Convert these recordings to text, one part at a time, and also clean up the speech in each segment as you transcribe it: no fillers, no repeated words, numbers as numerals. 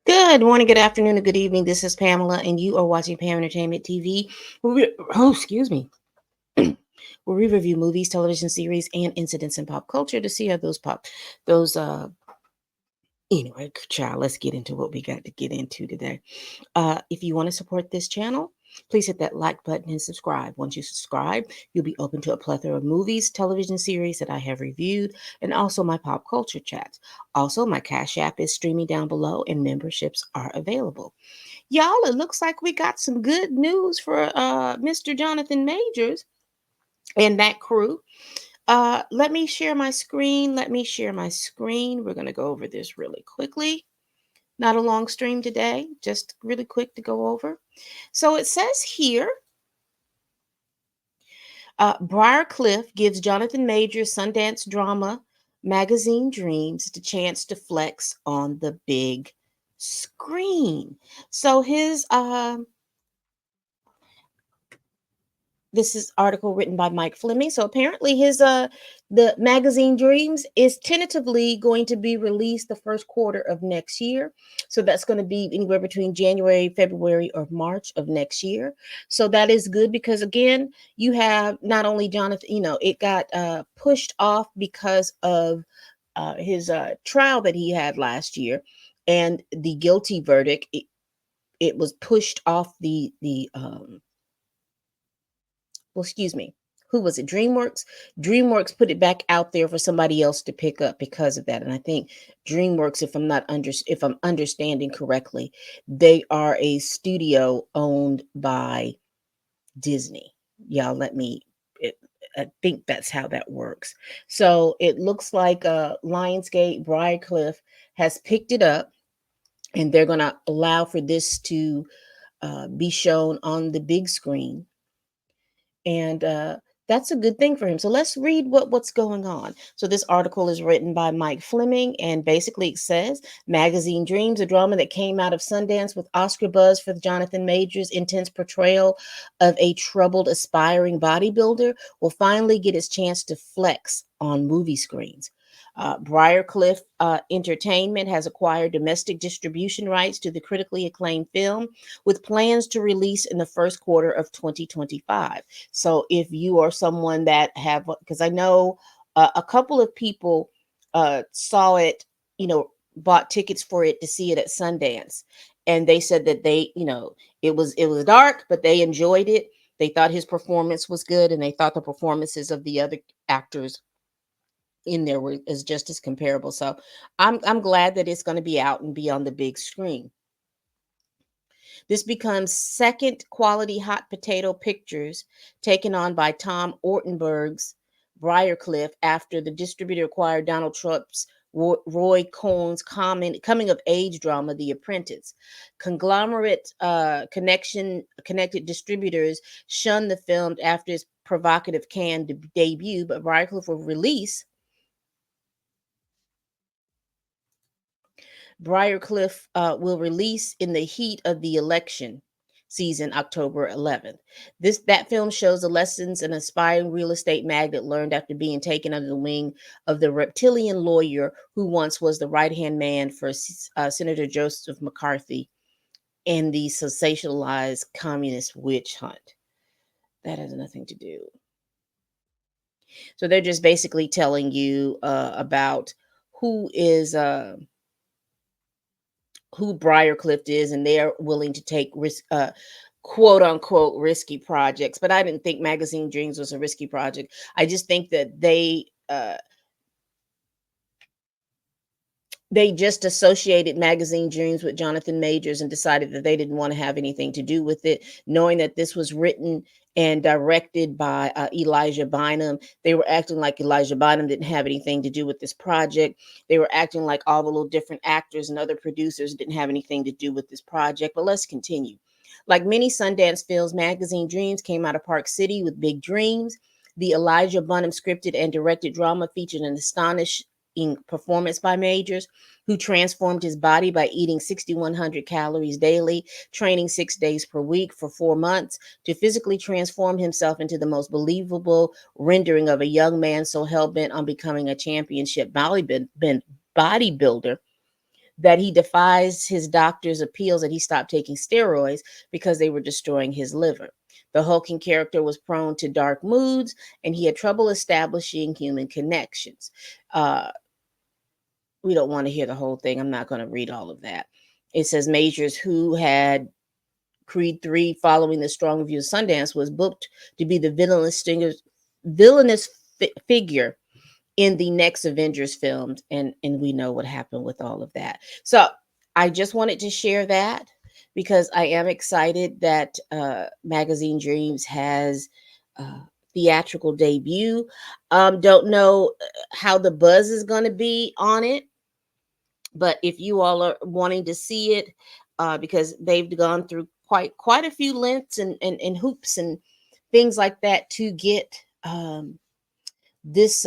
Good morning, good afternoon, and good evening. This is Pamela, and you are watching Pam Entertainment TV. Excuse me. Where we review movies, television series, and incidents in pop culture to see how those anyway, child. Let's get into what we got to get into today. If you want to support this channel, please hit that like button and subscribe. Once you subscribe, you'll be open to a plethora of movies, television series that I have reviewed, and also my pop culture chats. Also, my Cash App is streaming down below, and memberships are available. Y'all, it looks like we got some good news for Mr. Jonathan Majors and that crew. Let me share my screen. Let me share my screen. We're going to go over this really quickly. Not a long stream today, just really quick to go over. So it says here, Briarcliff gives Jonathan Majors Sundance Drama Magazine Dreams the chance to flex on the big screen. So his this is article written by Mike Fleming. So apparently his the magazine Dreams is tentatively going to be released the first quarter of next year. So that's going to be anywhere between January, February, or March of next year. So that is good because again, you have not only Jonathan, it got pushed off because of his trial that he had last year and the guilty verdict. It was pushed off the well, excuse me, who was it? DreamWorks put it back out there for somebody else to pick up because of that. And I think DreamWorks, if I'm understanding correctly, they are a studio owned by Disney. Y'all let me it, I think that's how that works. So it looks like Lionsgate Briarcliff has picked it up, and they're going to allow for this to be shown on the big screen, and that's a good thing for him. So let's read what's going on. So this article is written by Mike Fleming, and basically it says Magazine Dreams, a drama that came out of Sundance with Oscar buzz for Jonathan Majors' intense portrayal of a troubled aspiring bodybuilder, will finally get its chance to flex on movie screens. Briarcliff Entertainment has acquired domestic distribution rights to the critically acclaimed film, with plans to release in the first quarter of 2025. So if you are someone that have, because I know a couple of people saw it, bought tickets for it to see it at Sundance, and they said that it was dark, but they enjoyed it. They thought his performance was good, and they thought the performances of the other actors in there were is just as comparable. So I'm glad that it's going to be out and be on the big screen. This becomes second quality hot potato pictures taken on by Tom Ortenberg's Briarcliff after the distributor acquired Donald Trump's Roy Cohn's coming of age drama, The Apprentice. Conglomerate connected distributors shunned the film after its provocative Cannes debut, but Briarcliff will release Briarcliff will release in the heat of the election season, October 11th. That film shows the lessons an aspiring real estate magnate learned after being taken under the wing of the reptilian lawyer who once was the right-hand man for Senator Joseph McCarthy in the sensationalized communist witch hunt. That has nothing to do. So they're just basically telling you about who is who Briarcliff is, and they're willing to take risk, quote unquote, risky projects. But I didn't think Magazine Dreams was a risky project. I just think that they just associated Magazine Dreams with Jonathan Majors and decided that they didn't want to have anything to do with it, knowing that this was written and directed by Elijah Bynum. They were acting like Elijah Bynum didn't have anything to do with this project. They were acting like all the little different actors and other producers didn't have anything to do with this project. But let's continue. Like many Sundance films, Magazine Dreams came out of Park City with big dreams. The Elijah Bynum scripted and directed drama featured an astonishing performance by Majors, who transformed his body by eating 6,100 calories daily, training 6 days per week for 4 months to physically transform himself into the most believable rendering of a young man so hell bent on becoming a championship bodybuilder that he defies his doctor's appeals that he stopped taking steroids because they were destroying his liver. The hulking character was prone to dark moods and he had trouble establishing human connections. We don't want to hear the whole thing. I'm not going to read all of that. It says Majors, who had Creed 3 following the strong review of Sundance, was booked to be the villainous figure in the next Avengers film. And we know what happened with all of that. So I just wanted to share that because I am excited that Magazine Dreams has theatrical debut. Don't know how the buzz is going to be on it, but if you all are wanting to see it, because they've gone through quite a few lengths and hoops and things like that to get this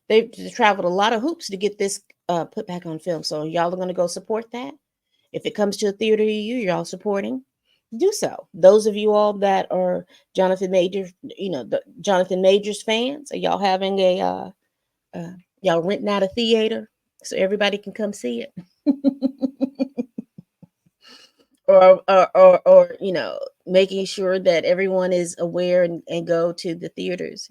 they've traveled a lot of hoops to get this put back on film. So y'all are going to go support that. If it comes to a theater to you, you're all supporting, do so. Those of you all that are Jonathan Majors, the Jonathan Majors fans, are y'all having y'all renting out a theater so everybody can come see it? or making sure that everyone is aware and go to the theaters,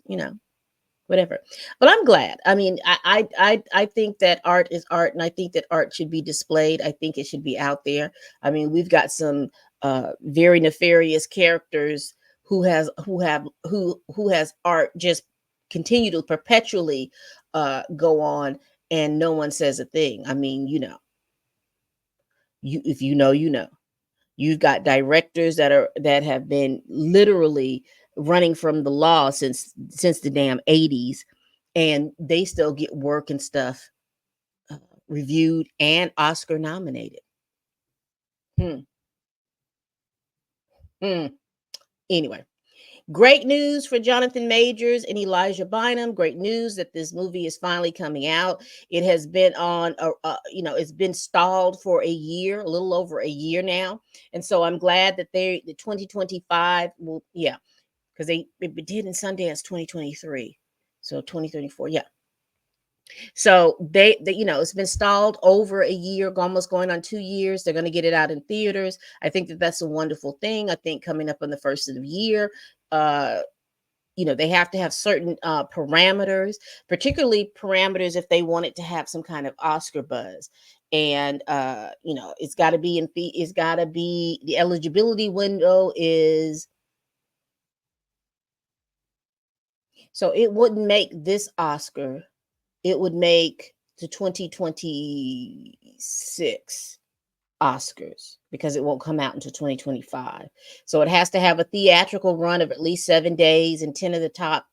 whatever. But I'm glad. I mean, I think that art is art, and I think that art should be displayed. I think it should be out there. I mean, we've got some very nefarious characters who has art just continue to perpetually go on, and no one says a thing. I mean, you if you know, you know. You've got directors that have been literally running from the law since the damn 80s, and they still get work and stuff reviewed and Oscar nominated. Hmm. Hmm. Anyway, great news for Jonathan Majors and Elijah Bynum. Great news that this movie is finally coming out. It has been it's been stalled for a year, a little over a year now. And so I'm glad that the 2025 will, yeah, because it did in Sundance 2023. So 2034, yeah. So they it's been stalled over a year, almost going on 2 years. They're going to get it out in theaters. I think that that's a wonderful thing. I think coming up on the first of the year, uh, they have to have certain parameters, particularly parameters if they want it to have some kind of Oscar buzz. And it's got to be it's got to be, the eligibility window is, so it wouldn't make this Oscar, it would make the 2026 Oscars because it won't come out until 2025. So it has to have a theatrical run of at least 7 days in 10 of the top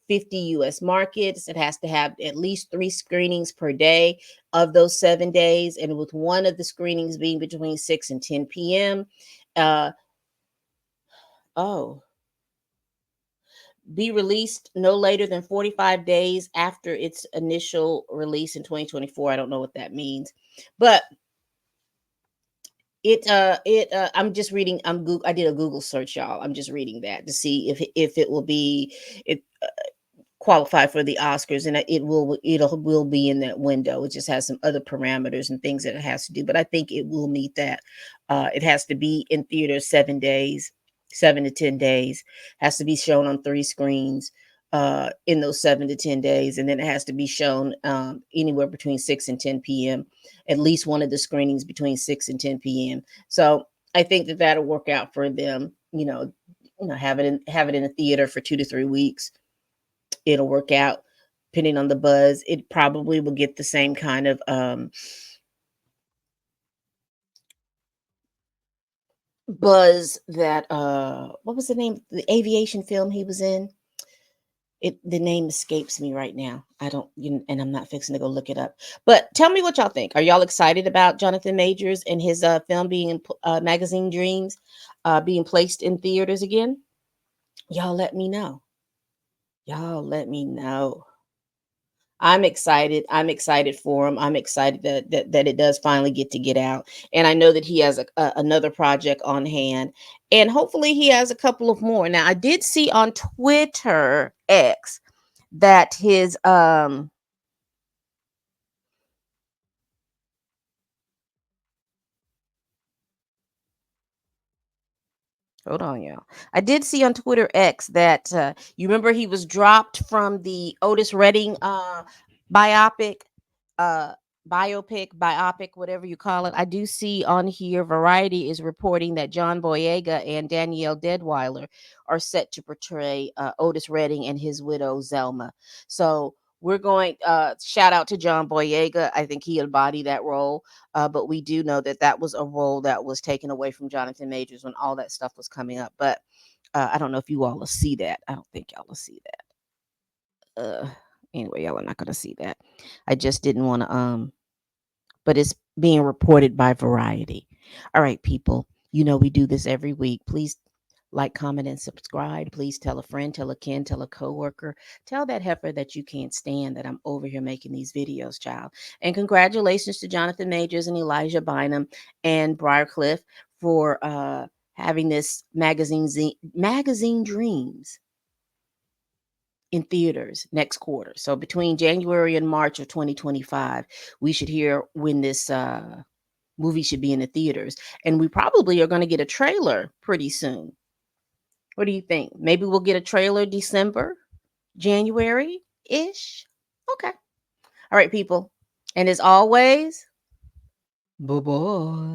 50 US markets. It has to have at least 3 screenings per day of those 7 days, and with one of the screenings being between 6 and 10 p.m. Oh, be released no later than 45 days after its initial release in 2024. I don't know what that means, but I'm just reading. I did a Google search, y'all. I'm just reading that to see if it will be it qualify for the Oscars, and it will be in that window. It just has some other parameters and things that it has to do, but I think it will meet that. It has to be in theaters 7 days, 7 to 10 days. Has to be shown on 3 screens in those 7 to 10 days, and then it has to be shown anywhere between 6 and 10 p.m. At least one of the screenings between 6 and 10 p.m. So I think that that'll work out for them. Have it in a theater for 2 to 3 weeks. it'll work out. Depending on the buzz, it probably will get the same kind of buzz that what was the name, the aviation film he was in? It, the name escapes me right now. I don't, and I'm not fixing to go look it up. But tell me what y'all think. Are y'all excited about Jonathan Majors and his film being in Magazine Dreams, being placed in theaters again? Y'all let me know. Y'all let me know. I'm excited. I'm excited for him. I'm excited that it does finally get out. And I know that he has another project on hand, and hopefully he has a couple of more. Now, I did see on Twitter X that his hold on, y'all. I did see on Twitter X that you remember he was dropped from the Otis Redding biopic, uh, biopic, whatever you call it. I do see on here Variety is reporting that John Boyega and Danielle Deadweiler are set to portray Otis Redding and his widow Zelma. So we're going shout out to John Boyega. I think he embodied that role. But we do know that that was a role that was taken away from Jonathan Majors when all that stuff was coming up. But I don't know if you all will see that. I don't think y'all will see that. Anyway, y'all are not going to see that. I just didn't want to. But it's being reported by Variety. All right, people. You know we do this every week. Please like, comment, and subscribe. Please tell a friend, tell a kin, tell a coworker, tell that heifer that you can't stand that I'm over here making these videos, child. And congratulations to Jonathan Majors and Elijah Bynum and Briarcliff for having this magazine Dreams in theaters next quarter. So between January and March of 2025, we should hear when this movie should be in the theaters. And we probably are going to get a trailer pretty soon. What do you think? Maybe we'll get a trailer December, January ish. Okay. All right, people. And as always, bye bye.